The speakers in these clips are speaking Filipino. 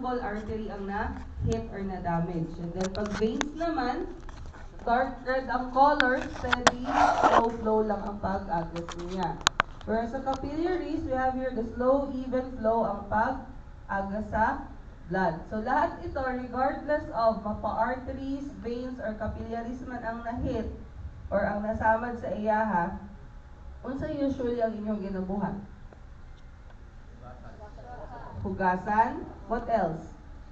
small artery ang na-hit or na-damage. And then pag veins naman, dark red ang color, steady, slow flow lang ang pag-agos niya. Whereas sa capillaries, we have here the slow, even flow ang pag-agos sa blood. So lahat ito, regardless of mapa-arteries, veins, or capillaries man ang na-hit or ang nasamad sa iyaha, unsa usually ang inyong ginabuhat? Hugasan. What else?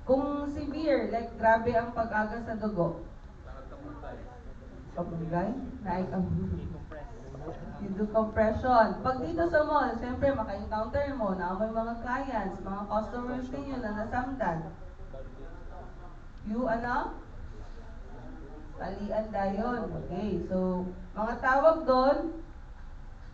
Kung severe, like grabe ang pag-agas sa dugo. Kabugay? You do compression. Pag dito sa mall, siyempre maka-encounter mo na may mga clients, mga customers ninyo na nasamdan. You, talian dayon. Okay, so, mga tawag doon,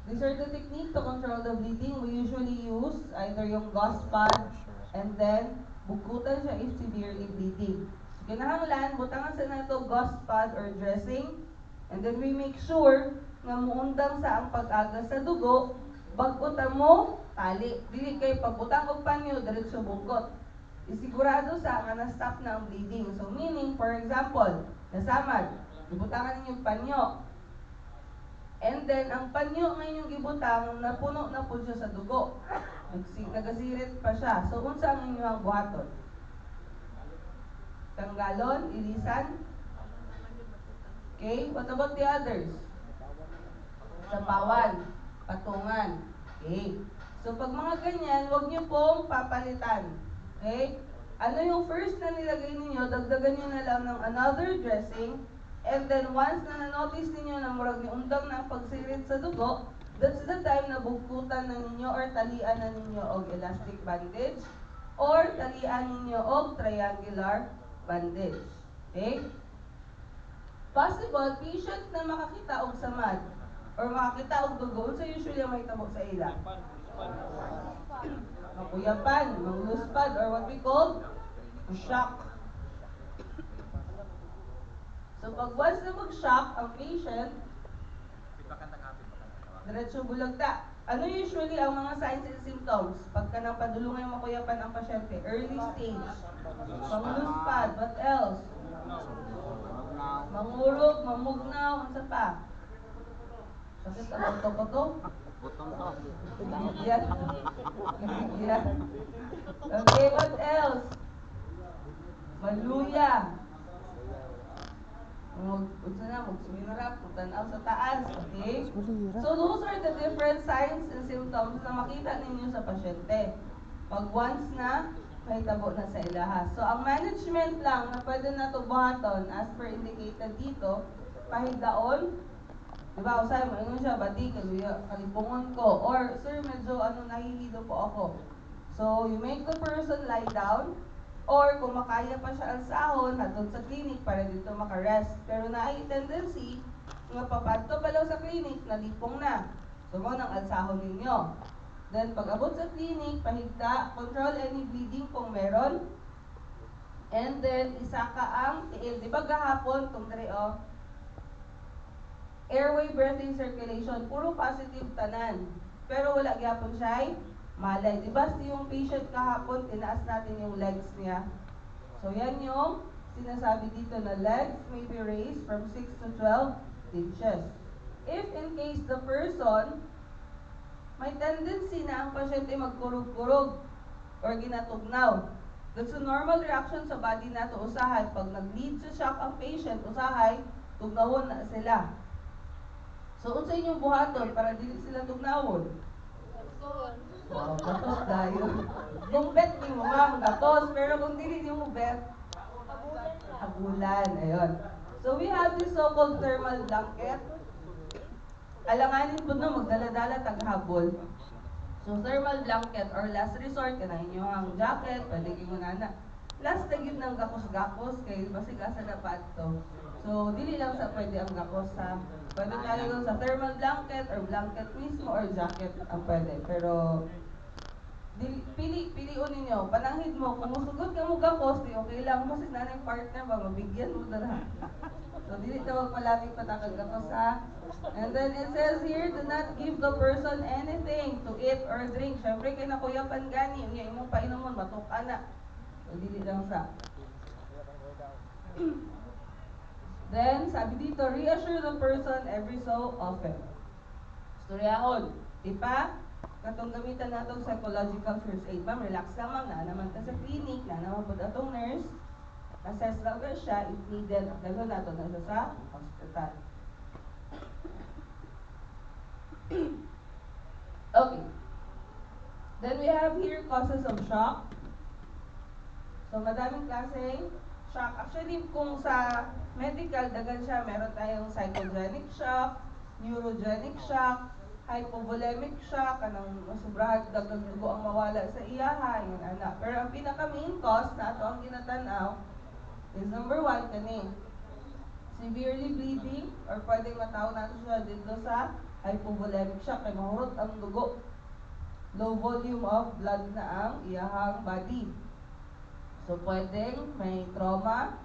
these are the technique to control the bleeding. We usually use either yung gauze pad and then bukutan siya if severely bleeding. So, kinahanglan, butangan sa nato gauze pad or dressing, and then we make sure nga muundang sa ang pag-agas sa dugo, bagutan mo, tali. Dili kay pagbutang og panyo, diretso bukot. Isigurado sa nga na-stop na ang bleeding. So meaning, for example, nasamad, ibutangan ninyo panyo. And then, ang panyo ngayong gibutang, napuno na po siya sa dugo. Nagasirit pa siya. So, unsa ang inyong buhaton? Tanggalon, ilisan. Okay, what about the others? Sapawan, patungan. Okay. So, pag mga ganyan, huwag niyo pong papalitan. Okay? Ano yung first na nilagay ninyo, dagdagan niyo na lang ng another dressing. And then, once na na-notice ninyo na murag ni undang na ang pagsirit sa dugo, that's the time na bugkutan na ninyo or talian na ninyo og elastic bandage or talian ninyo og triangular bandage. Okay? Possible, patient na makakita og samad or makakita og dugo, so usually may tabo sa ila. Makuyapan, mangluspad, or what we call shock. So pag once na mag-shock ang patient, diretso bulagta. Ano usually ang mga signs and symptoms? Pagka nang padulungan makuyapan ang pasyente, early stage, mangluspad, what else? Mangurog, mamugnaw, unsa pa? Sakit ang buto-buto? Ibigyan. Okay, what else? Maluya. Magsumirap, magtanaw sa taas. Okay? So those are the different signs and symptoms na makita ninyo sa pasyente. Pag once na may tabo na sa ilaha. So ang management lang na pwede na ito buhaton as per indicated dito, pahigdaon. Diba, usay mo, ingon siya, bati, kalipungon ko. Or, sir, medyo nahihilo po ako. So, you make the person lie down, or kung makaya pa siya alsahon, hatod sa clinic para dito makarest. Pero na ay tendency, nga papadto pa lang sa clinic, nalipong na. So, mo nang alsahon ninyo. Then, pag abot sa clinic, pahigda, control any bleeding kung meron. And then, isa ka ang tiil. Diba gahapon, kung dre, airway, breathing, circulation, puro positive tanan. Pero wala gyapon siya malay. Diba yung patient kahapon, tinaas natin yung legs niya. So yan yung sinasabi dito na legs may be raised from 6 to 12 inches. If in case the person, may tendency na ang pasyente magkurog-kurog or ginatugnaw. That's a normal reaction sa body nato usahay. Pag nag-lead sa shock ang patient, usahay, tugnawon na sila. So, unsa inyong buhaton para dili sila tugnawon? Wow, gatos dayon. Kung bet ni mo ma'am, gatos. Pero kung dili ni mo bet, habulan. Ayun. So, we have this so-called thermal blanket. Alanganin po na magdala-dala taghabol. So, thermal blanket or last resort, kanahin nyo ang jacket, pwede mo na. Last na yun ng gakos-gakos, kay basig asa na pa ito. So, dili lang sa pwede ang gakos ha. Pwede tayo sa thermal blanket or blanket mismo or jacket ang pwede. Pero, piliun ninyo. Pananghid mo, kung musugod ka mo gakos, di okay lang. Kasi nanay partner ba, mabigyan mo dala. So, dili tawag malamig patakag gakos ha. And then it says here, do not give the person anything to eat or drink. Siyempre, kay nakuyapan gani. Yung imong painomon, matuka na. So, dili lang sa. Then, sabi dito, reassure the person every so often. Storyahon, di ba? Katong gamitan natong psychological first aid. Ma'am, relax lang ma'am, na naman ta sa clinic, na naman po atong nurse. Assess lang ka siya, if needed, gano'n nato na siya sa hospital. Okay. Then we have here causes of shock. So, madaming klaseng shock. Actually, kung sa medical, dagan siya, meron tayong psychogenic shock, neurogenic shock, hypovolemic shock, kanang masubrahan dagang dugo ang mawala sa iyaha, yun ana. Pero ang pinaka-main cause na ito ang ginatanaw is number 1, kani, severely bleeding, or pwedeng mataw natin siya dito sa hypovolemic shock, kay mahurot ang dugo. Low volume of blood na ang iyahang body. So, pwedeng may trauma,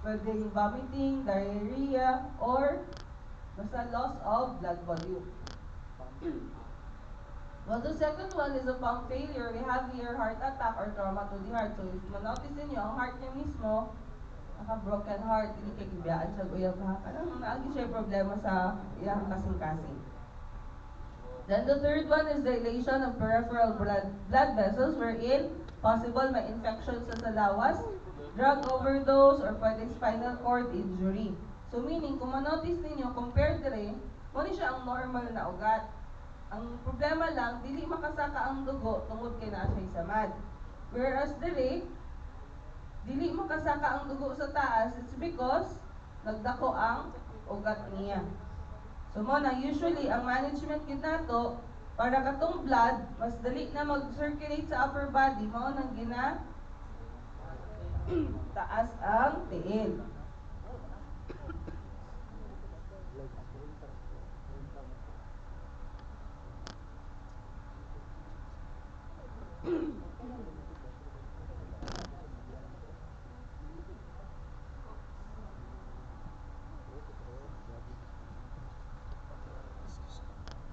pwedeng vomiting, diarrhea, or basta loss of blood volume. Well, the second one is a pump failure. We have here heart attack or trauma to the heart. So, if manotice ninyo, ang heart niya mismo, naka-broken heart, hindi kayo kibiyaan siya, uyab ha. Kanang naagi siya problema sa iyang kasing-kasing. Then the third one is dilation of peripheral blood vessels wherein possible may infection sa lawas, drug overdose, or pwedeng spinal cord injury. So meaning, kung manotice ninyo, compared dire, muna siya ang normal na ugat. Ang problema lang, dili makasaka ang dugo tungod kay naa siya samad. Whereas dire, dili makasaka ang dugo sa taas, it's because nagdako ang ugat niya. So mo na usually ang management gid nato para katong blood mas dali na mag-circulate sa upper body mao nang gina taas ang tiil.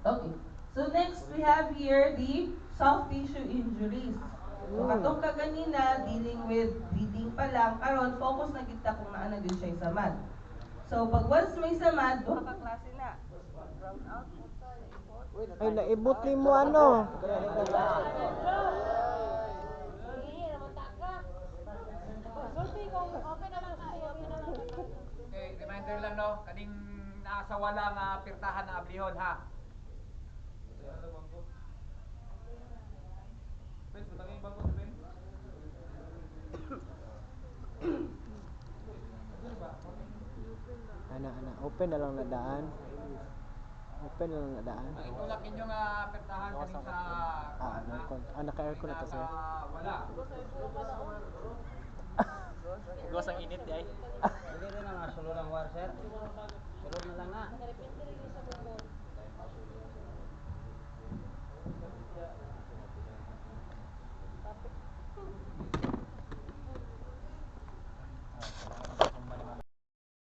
Okay. So next we have here the soft tissue injuries. So katong kaganina dealing with bleeding pa lang karon focus na kita kung naa na din siya samad. So pag once may samad, duha ka klase na. Brown out. Ay, naibot ni mo ano? Okay, reminder lang no, kaning nasa wala nga pirtahan na ablihon ha. Ana, open na lang na daan. Open na lang na daan. Ang itulak ninyo nga pirtahan kaning sa Naka-aircon na to, sir. wala. Gos ang init ay. Dili rin na sulo lang war sir. Sulo na lang na.